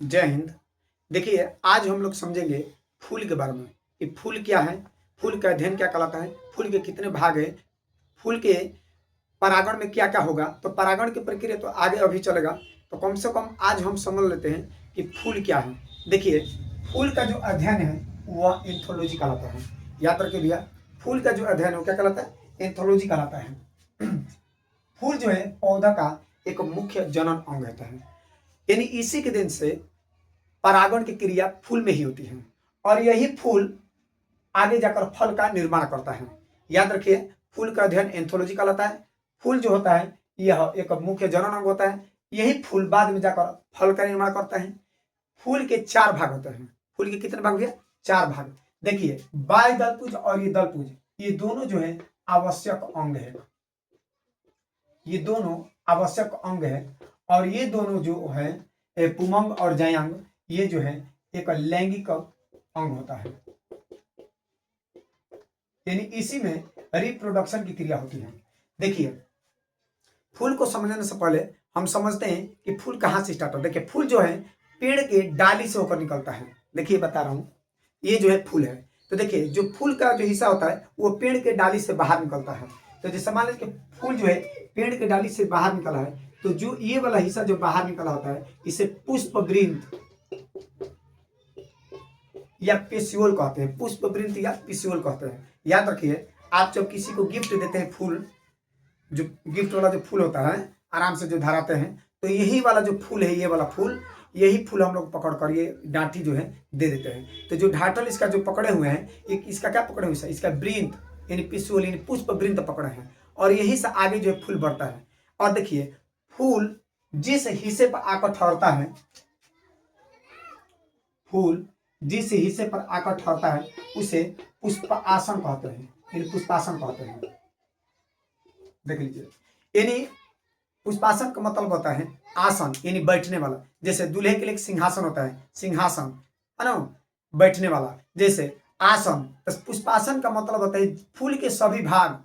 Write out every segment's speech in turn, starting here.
जय हिंद। देखिए, आज हम लोग समझेंगे फूल के बारे में कि फूल क्या है, फूल का अध्ययन क्या कहलाता है, फूल के कितने भाग हैं, फूल के परागण में क्या-क्या होगा। तो परागण की प्रक्रिया तो आगे अभी चलेगा, तो कम से कम आज हम समझ लेते हैं कि फूल क्या है। देखिए, फूल का जो अध्ययन है वह एंथोलॉजी कहलाता है। याद रखिए भैया, फूल का जो अध्ययन है वो क्या कहलाता है? एंथोलॉजी कहलाता है। फूल जो है पौधा का एक मुख्य जनन अंग होता है, यानी इसी के दिन से परागण की क्रिया फूल में ही होती है और यही फूल आगे जाकर फल का निर्माण करता है। याद रखिए, फूल का अध्ययन एंथोलॉजी कहलाता है। फूल जो होता है यह एक मुख्य जनन अंग होता है। यही फूल बाद में जाकर फल का निर्माण करता है। फूल के 4 भाग होते हैं। फूल के कितने भाग भैया? 4 भाग। देखिए, बाह्य दलपुंज और ये दलपुंज, ये दोनों जो है आवश्यक अंग है। ये दोनों आवश्यक अंग है और ये दोनों जो है पुमंग और जयांग, ये जो है एक लैंगिक अंग होता है, यानी इसी में रिप्रोडक्शन की क्रिया होती है। देखिए, फूल को समझने से पहले हम समझते हैं कि फूल कहाँ से स्टार्ट होता है। देखिए, फूल जो है पेड़ के डाली से होकर निकलता है। देखिए, बता रहा हूं, ये जो है फूल है। तो देखिए, जो फूल का जो हिस्सा होता है वो पेड़ के डाली से बाहर निकलता है। तो जैसे मान लीजिए फूल जो है पेड़ के डाली से बाहर निकला है, तो जो ये वाला हिस्सा जो बाहर निकला होता है इसे पुष्पवृंत या पेसियोल कहते हैं। पुष्पवृंत या पेसियोल कहते हैं। याद रखिए, आप जब किसी को गिफ्ट देते हैं फूल, जो गिफ्ट वाला जो फूल होता है आराम से जो धराते हैं, तो यही वाला जो फूल है, ये वाला फूल, यही फूल हम लोग पकड़ कर ये डांठी जो है दे देते हैं। तो जो ढाटल इसका जो पकड़े हुए हैं, एक इसका क्या पकड़े हुए हैं? इसका वृंत यानी पिस्यूल यानी पुष्प वृंत पकड़े हैं और यही से आगे जो है फूल बढ़ता है। और देखिए, फूल जिस हिस्से पर आकर ठहरता है, फूल जिस हिस्से पर आकर ठहरता है उसे पुष्पासन कहते हैं, यानी पुष्पासन कहते हैं। देख लीजिए, यानी पुष्पासन का मतलब होता है आसन, यानी बैठने वाला। जैसे दूल्हे के लिए एक सिंहासन होता है, सिंहासन है ना, बैठने वाला। जैसे आसन, तो पुष्पासन का मतलब होता है फूल के सभी भाग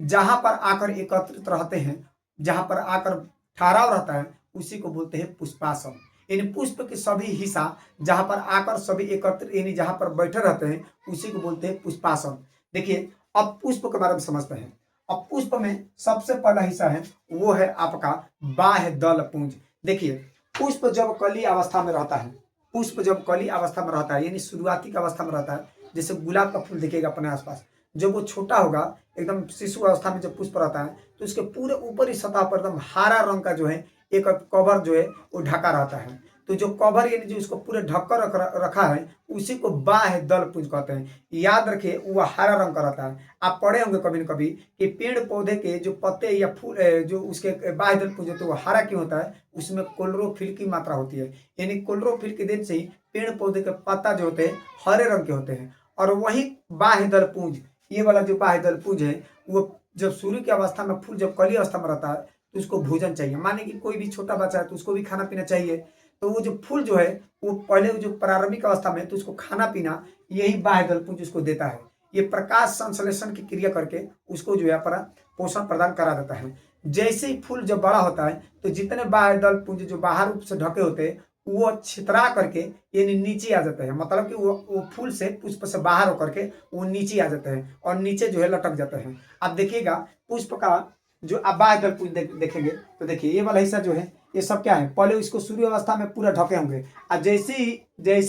जहां पर आकर एकत्रित रहते हैं, जहां पर आकर ठहराव रहता है, उसी को बोलते हैं पुष्पासन। यानी पुष्प के सभी हिस्सा जहां पर आकर सभी एकत्रित, यानी जहां पर बैठे रहते हैं, उसी को बोलते हैं पुष्पासन। देखिए, अब पुष्प के बारे में समझते हैं। अब पुष्प में सबसे पहला हिस्सा है वो है आपका बाह्य दल पुंज। देखिए, पुष्प जब कली अवस्था में रहता है, पुष्प जब कली अवस्था में रहता है यानी शुरुआती अवस्था में रहता है, जैसे गुलाब का फूल देखिएगा अपने आसपास, जब वो छोटा होगा एकदम शिशु अवस्था में जब पुष्प रहता है, तो उसके पूरे ऊपरी सतह पर एकदम हरा रंग का जो है एक कवर जो है वो ढका रहता है। तो जो कवर यानी जो उसको पूरे ढककर रखा है, उसी को बाह्य दल पुंज कहते हैं। याद रखिए, वो हरा रंग का रहता है। आप पढ़े होंगे कभी न कभी कि पेड़ पौधे के जो पत्ते या फूल जो उसके बाह्य दल पुंज होते हैं वो हरा क्यों होता है? उसमें क्लोरोफिल की मात्रा होती है, यानी क्लोरोफिल के दिन से ही पेड़ पौधे के पत्ता जो होते हैं हरे रंग के होते हैं। और वही बाह्य दल पुंज, ये वाला जो बाह्य दल पुंज है, वो जब शुरू की अवस्था में फूल जब कली अवस्था में रहता है तो उसको भोजन चाहिए। माने कि कोई भी छोटा बच्चा है तो उसको भी खाना पीना चाहिए। तो वो जो फूल जो है वो पहले जो प्रारंभिक अवस्था में तो उसको खाना पीना यही बाह्य दल पुंज उसको देता है। ये प्रकाश संश्लेषण की क्रिया करके उसको जो है अपना पोषण प्रदान करा देता है। जैसे ही फूल जब बड़ा होता है तो जितने बाह्य दल पुंज जो बाहर रूप से ढके होते हैं वो छितरा करके यानी नीचे आ जाते हैं। मतलब कि वो फूल से पुष्प से बाहर होकर के वो नीचे आ जाते हैं और नीचे जो है लटक जाते हैं। आप देखिएगा पुष्प का जो आप बाह्य दल पुंज देखेंगे तो देखिए ये वाला हिस्सा जो है ये सब क्या है, पहले इसको सूर्य अवस्था में पूरा ढके होंगे और जैसे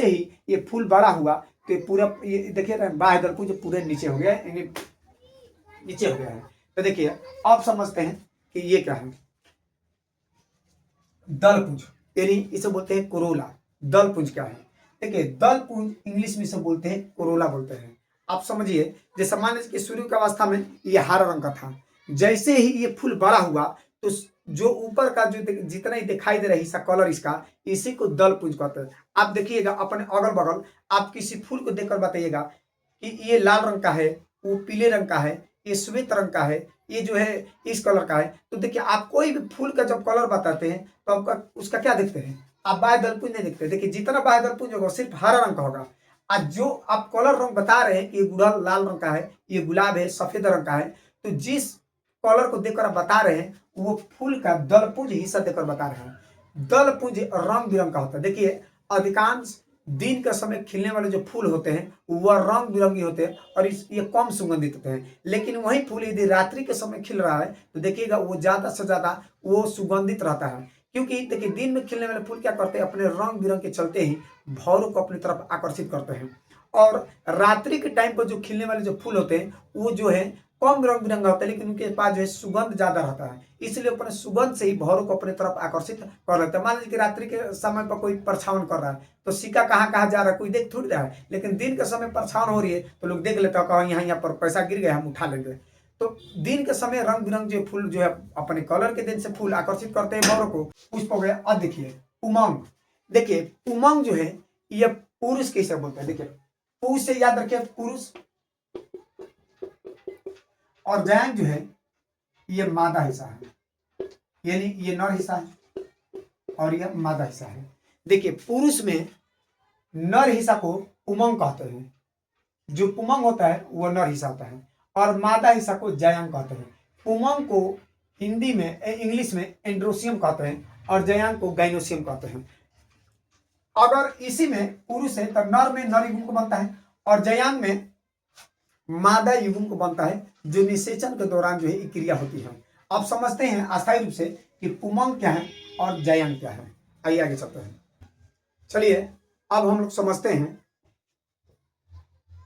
ही ये फूल बड़ा हुआ तो ये पूरा ये देखिए बाह्य दल पुंज पूरे नीचे हो गया, यानी नीचे हो गया है। तो देखिए, अब समझते हैं कि ये क्या है। दल पुंज यानी इसे बोलते हैं कोरोला। दल पुंज क्या है? देखिए, दल पुंज इंग्लिश में इसे बोलते हैं कोरोला बोलते हैं। आप समझिए, जैसे मान लीजिए कि शुरू की अवस्था में ये हरा रंग का था, जैसे ही ये फूल बड़ा हुआ तो जो ऊपर का जो जितना ही दिखाई दे रहा हिस्सा कलर इसका, इसी को दल पुंज कहते हैं। आप देखिएगा अपने अगल बगल, आप किसी फूल को देखकर बताइएगा कि ये लाल रंग का है, वो पीले रंग का है, ये श्वेत रंग का है, ये जो है इस कलर का है। तो देखिए, आप कोई भी फूल का जब कलर बताते हैं तो आपका उसका क्या देखते हैं? आप बाह्य दल पुंज नहीं देखते। देखिए, जितना बाह्य दल पुंज होगा सिर्फ हरा रंग का होगा। आज जो आप कलर रंग बता रहे हैं कि ये गुड़हल लाल रंग का है, ये गुलाब है सफेद रंग का है, तो जिस कलर को देखकर आप बता रहे हैं वो फूल का दल पुंज हिस्सा देकर बता रहे हैं। दल पुंज रंग बिरंग का होता है। देखिए, अधिकांश दिन के समय खिलने वाले जो फूल होते हैं वह रंग बिरंगी होते हैं और ये कम सुगंधित होते हैं। लेकिन वही फूल यदि रात्रि के समय खिल रहा है तो देखिएगा वो ज्यादा से ज्यादा वो सुगंधित रहता है। क्योंकि देखिए दिन में खिलने वाले फूल क्या करते हैं, अपने रंग बिरंग के चलते ही भौरों को अपनी तरफ आकर्षित करते हैं। और रात्रि के टाइम पर जो खिलने वाले जो फूल होते हैं वो जो है कम रंग बिरंगा होता है, लेकिन उनके पास जो है सुगंध ज्यादा रहता है, इसलिए अपने सुगंध से ही भौरों को अपनी तरफ आकर्षित कर लेते हैं। मान लीजिए कि रात्रि के समय पर कोई परछावन कर रहा है तो सिक्का कहाँ कहाँ जा रहा है कोई देख थोड़ी रहा है, लेकिन दिन के समय परछावन हो रही है तो लोग देख लेते हैं, कहा यहाँ पर पैसा गिर गया हम उठा लेंगे। तो दिन के समय रंग बिरंग जो फूल जो है अपने कलर के दिन से फूल आकर्षित करते हैं भौरों को। पुष्प हो गया। अब देखिए उमंग, देखिए उमंग जो है ये पुरुष कैसे बोलते हैं, देखिए पुरुष से याद रखिए पुरुष, और जैंग जो है ये मादा हिस्सा है, यानी ये नर हिस्सा है और यह मादा हिस्सा है। देखिए पुरुष में नर हिस्सा को उमंग कहते हैं, जो पुमंग होता है वो नर हिस्सा होता है, और मादा हिस्सा को जयांग कहते हैं। पुमंग को हिंदी में इंग्लिश में एंड्रोसियम कहते हैं और जयांग को गाइनोसियम कहते हैं। अगर इसी में पुरुष है तो नर में नर युग्म को बनता है और जयांग में मादा युग्म को बनता है, जो निषेचन के दौरान जो है क्रिया होती है। अब समझते हैं अस्थायी रूप से कि पुमंग क्या है और जयांग क्या है। आइए आगे चलते हैं। चलिए अब हम लोग समझते हैं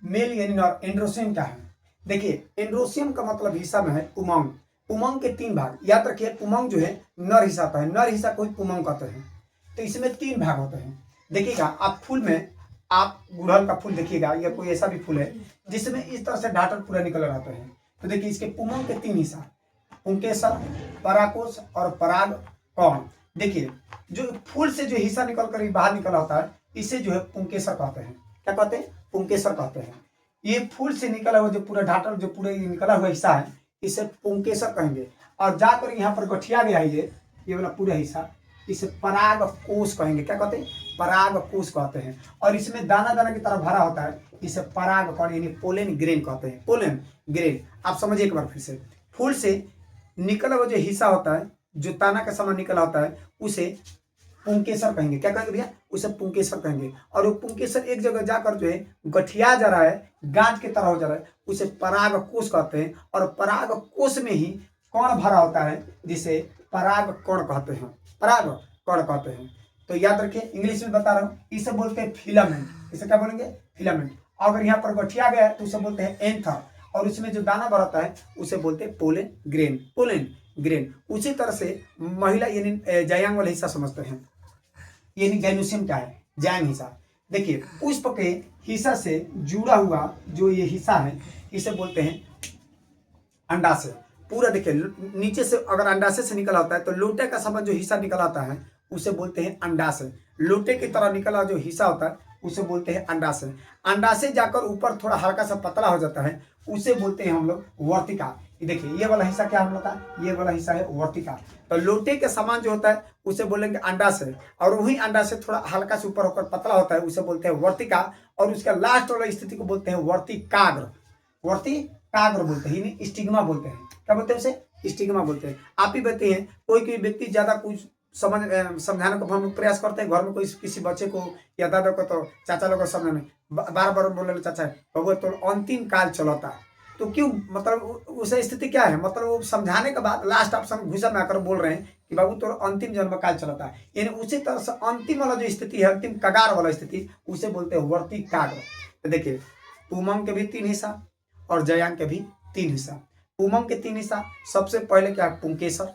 मेल यानी नर एंड्रोसियम क्या है। देखिए एंड्रोसियम का मतलब हिस्सा में है उमंग। उमंग के 3 भाग याद रखिए। उमंग जो है नर हिस्सा होता है, नर हिस्सा को उमंग कहते हैं। तो इसमें 3 भाग होते हैं। देखिएगा आप फूल में, आप गुड़हल का फूल देखिएगा या कोई ऐसा भी फूल है जिसमें इस तरह से डांटल पूरा निकल रहते हैं, तो देखिए इसके पुमंग के 3 हिस्सा, पुंकेसर, पराकोष और पराग कौन। देखिए जो फूल से जो हिस्सा निकल कर बाहर निकला होता है इसे जो है पुंकेसर कहते हैं। क्या कहते हैं? पुंकेसर कहते हैं। ये फूल से निकला हुआ जो पूरा डांटल जो पूरा निकला हुआ हिस्सा है इसे पुंकेसर कहेंगे। और जाकर यहाँ पर गठिया गया है ये वाला पूरा हिस्सा, इसे पराग कोष कहेंगे। क्या कहते हैं? पराग कोष कहते हैं। और इसमें दाना दाना की तरह भरा होता है, इसे पराग कण यानी पोलन ग्रेन कहते हैं। पोलन ग्रेन आप समझिए एक बार फिर से। फूल से निकला हुआ जो हिस्सा होता है, जो दाना के समान निकला होता है, उसे पुंकेसर कहेंगे। क्या कहेंगे भैया? उसे पुंकेसर कहेंगे। और वो पुंकेसर एक जगह जाकर जो है गठिया जा रहा है, गांठ की तरह हो जा रहा है, उसे पराग कोष कहते हैं। और पराग कोष में ही कण भरा होता है जिसे पराग कण कहते हैं, पराग कण कहते हैं। तो याद रखिए इंग्लिश में बता रहा हूँ, इसे बोलते हैं फिलामेंट। इसे क्या बोलेंगे? फिलामेंट। अगर यहाँ पर गठिया गया है तो उसे बोलते हैं एंथर, और उसमें जो दाना भरता है उसे बोलते हैं पोलन ग्रेन, पोलन ग्रेन। उसी तरह से महिला यानी जयांग वाला हिस्सा समझते हैं, यानी गाइनोसियम क्या है? जयांग हिस्सा। देखिए पुष्प के हिस्सा से जुड़ा हुआ जो ये हिस्सा है इसे बोलते हैं अंडाशय। पूरा देखिए नीचे से अगर अंडाशय से निकला होता है तो लोटे का समान जो हिस्सा निकला आता है उसे बोलते हैं अंडाशय। लोटे की तरह निकला जो हिस्सा होता है उसे बोलते हैं अंडाशय। अंडाशय जाकर ऊपर थोड़ा हल्का सा पतला हो जाता है, उसे बोलते हैं हम लोग वर्तिका। देखिए ये वाला हिस्सा क्या हम लोग का? ये वाला हिस्सा है वर्तिका। तो लोटे के समान जो होता है उसे बोलेंगे अंडाशय, और वही अंडाशय थोड़ा हल्का से ऊपर होकर पतला होता है उसे बोलते हैं वर्तिका। और उसका लास्ट वाला स्थिति को बोलते हैं वर्तिकाग्र। वर्तिकाग्र बोलते हैं, यानी स्टिग्मा बोलते हैं। क्या बोलते हैं उसे? स्टिग्मा बोलते हैं। आप ही बताइए कोई व्यक्ति ज्यादा कुछ समझाने का हम लोग प्रयास करते हैं घर में, कोई किसी बच्चे को या दादा को, तो चाचा लोग को समझाने बार बार बोले चाचा बबुआ तो अंतिम काल चलता है, तो क्यों? मतलब उस स्थिति क्या है? मतलब वो समझाने के बाद लास्ट ऑप्शन घुसा में आकर बोल रहे हैं कि बाबू तो अंतिम जन्म काल चलता है। यानी उसी तरह से अंतिम वाला जो स्थिति है, अंतिम कगार वाला स्थिति, उसे बोलते हैं वर्तिकाग्र। तो देखिए पुमंग के भी 3 हिस्सा और जयांग के भी 3 हिस्सा। पुमंग के 3 हिस्सा, सबसे पहले क्या है? पुंकेसर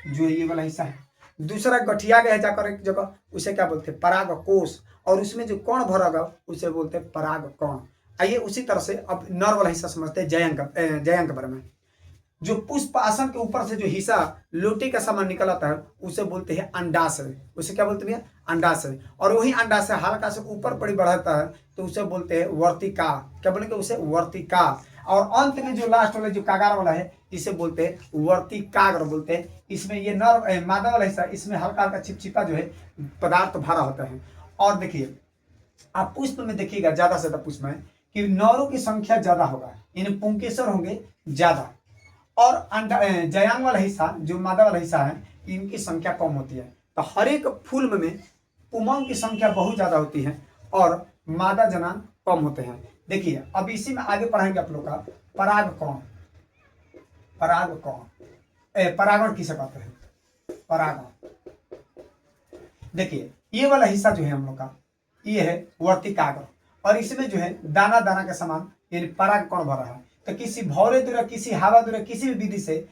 जो ये वाला हिस्सा है। दूसरा गठिया गया जाकर एक जगह, उसे क्या बोलते हैं? पराग कोष। और उसमें जो कण भरा उसे बोलते हैं पराग कण। आइए उसी तरह से अब नर वाला हिस्सा समझते हैं, जयांग के बारे में। जो पुष्प आसन के ऊपर से जो हिस्सा लोटे का समान निकल आता है उसे बोलते हैं अंडाशय। उसे क्या बोलते हैं? अंडाशय। और वही अंडाशय हल्का से ऊपर पड़ी बढ़ाता है तो उसे बोलते हैं वर्तिका। क्या बोलेंगे उसे? वर्तिका। और अंत में जो लास्ट वाला जो कागार वाला है इसे बोलते हैं वर्तिकाग्र बोलते हैं। इसमें ये नर मादा वाला हिस्सा, इसमें हल्का हल्का चिपचिपा जो है पदार्थ भरा होता है। और देखिए आप पुष्प में देखिएगा ज्यादा से ज्यादा पुष्प में कि नरों की संख्या ज्यादा होगा, यानी पुंकेसर होंगे ज्यादा। और जयांग वाला हिस्सा जो मादा वाला हिस्सा है इनकी संख्या कम होती है। तो हर एक फूल में पुमंग की संख्या बहुत ज्यादा होती है और मादा जनान कम होते हैं। देखिए अब इसी में आगे पढ़ाएंगे आप लोग का पराग कौन, पराग कौन, परागण किसे कहते हैं, परागण। देखिए ये वाला हिस्सा जो है हम लोग का ये है वर्तिकाग्र और इसमें जो है दाना दाना के समान यानी पराग कौन भर रहा है। तो किसी भौरे द्वारा, किसी हवा द्वारा, किसी भी विधि से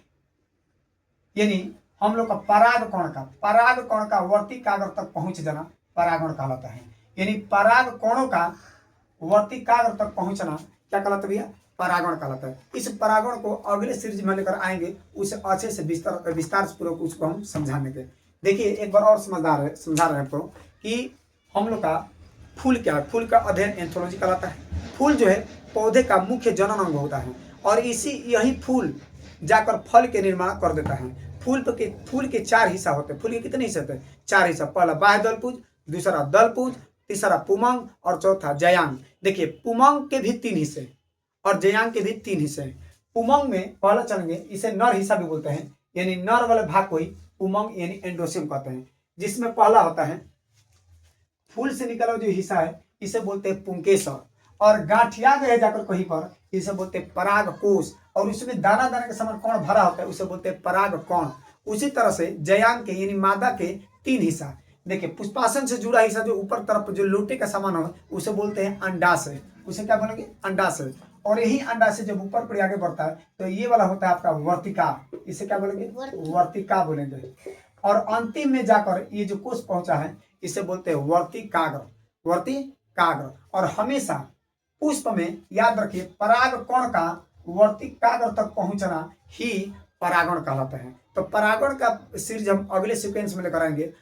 यानी हम लोग का पराग कण का वर्तिकाग्र तक पहुंच जाना परागण कहलाता है। यानी पराग कणों का वर्तिकाग्र तक पहुंचना क्या कहलाता है भैया, परागण कहलाता है। इस परागण को अगले सीरीज में लेकर आएंगे, उसे अच्छे से विस्तार से पूर्वक उसको हम समझाने के। देखिए एक बार और समझा रहे हैं आपको कि हम लोग का फूल क्या है, फूल का अध्ययन एंथोलॉजी कहलाता है। फूल जो है पौधे का मुख्य जनन अंग होता है और यही फूल जाकर फल के निर्माण कर देता है। फूल के 4 हिस्सा होते हैं। फूल के कितने हिस्से होते हैं, 4 हिस्सा। पहला बाह्य दलपुंज, दूसरा दलपुंज, तीसरा पुमंग और चौथा जयांग। देखिए पुमंग के भी 3 हिस्से और जयांग के भी 3 हिस्से हैं। पुमंग में पहला चलेंगे, इसे नर हिस्सा भी बोलते हैं, यानी नर वाले भाग को ही पुमंग यानी एंडोसियम कहते हैं। जिसमें पहला होता है फूल से निकला जो हिस्सा है इसे बोलते हैं पुंकेसर और गांठिया गए जाकर कहीं पर इसे बोलते हैं पराग कोश और उसमें दाना दाना के समान कौन भरा होता है उसे बोलते हैं पराग कौन। उसी तरह से जयांग के यानी मादा के 3 हिस्सा। देखिए पुष्पासन से जुड़ा हिस्सा जो ऊपर तरफ जो लोटे का समान हो उसे बोलते हैं अंडाशय। उसे क्या बोलेंगे, अंडाशय। और यही अंडाशय जब ऊपर पर आगे बढ़ता है तो ये वाला होता है आपका वर्तिका। इसे क्या बोलेंगे, वर्तिका बोलेंगे। और अंतिम में जाकर ये जो कोश पहुंचा है इसे बोलते हैं वर्तिकाग्र, वर्तिकाग्र। और हमेशा पुष्प में याद रखिए पराग कण का वर्तिकाग्र तक पहुंचना ही परागण कहलाता है। तो परागण का सीरीज हम अगले सीक्वेंस में लेकर आएंगे।